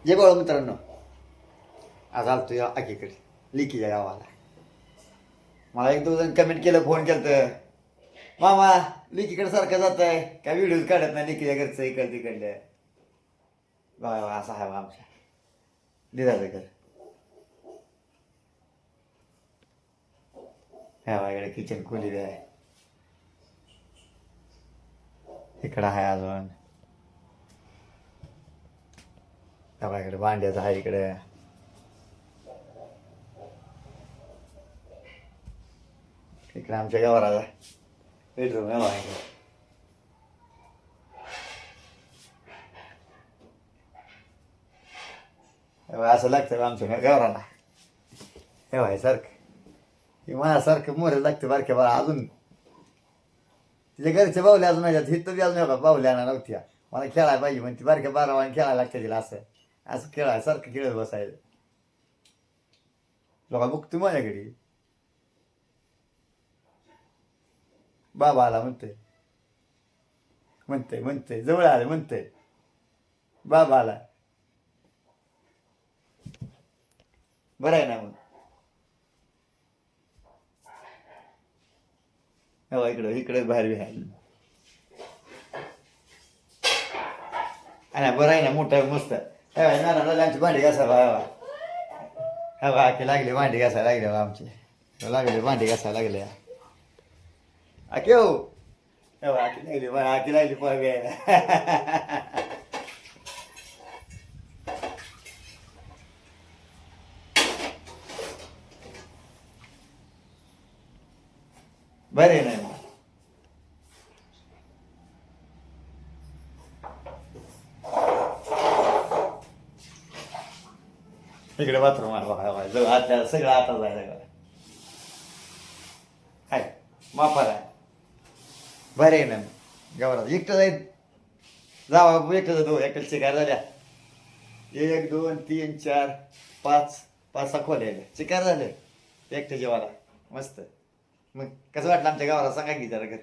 जे बोला मित्रांनो, आज आलतो या आकीकडे लिकीच्या गावाला. मला एक दोन जण कमेंट केलं, फोन केलं तर, मामा लिकीकडे सारखं जात आहे काय, व्हिडिओज काढत नाही लिकीच्या घरचं इकडं तिकडलं. बा असं आहे बा आमच्या दिदाचं घर. ह्या बाईकडे किचन खोली आहे, इकडं आहे अजून. त्या बाईकडे भांड्याचं आहे इकडे. इकडे आमच्या गावाला बेडरूम आहे बा इकडे. असं लागतं बा आमच्या गावराला. हे बाय सारखं हे माझ्यासारखं मोरे लागते बारक्या बा. अजून तिच्या घरचे बावले अजून माझ्यात हिथं बी अजून बावले आणा नव्हत्या. मला खेळायला पाहिजे म्हणते, बारक्या बारावाने खेळायला लागते तिला. असं असं खेळाय सारखं खेळत बसायचं. लोका बघतो माझ्याकडे, बाबा आला म्हणते म्हणते म्हणते जवळ आले म्हणते बाबा आला. बरं आहे ना मग. हो इकडं इकडे बाहेर बी आहे. आणि बरं आहे ना, मोठं आहे मस्त. हे बाय ना ना आमची भांडी घासायला हा बा आखी लागली भांडी घासायला लागले बा आमचे. लागले भांडी घासायला लागले आके हो. हे बा आखी लागली आखी लागली पोहा यायला. बरे नाही मग. इकडे बाथरूम आहे बघा, जवळ आता सगळं आता जायला सगळं हाय माफार आहे. बरे ना गावाला एकटं जाईल जावा, एकटं जातो. एकटं शिकार झाल्या 1 2 3 4 5 5 6 खोल्या शिकार झाले एकटं जेवायला. मस्त. मग कसं वाटलं आमच्या गावाला सांगा की जरा घर.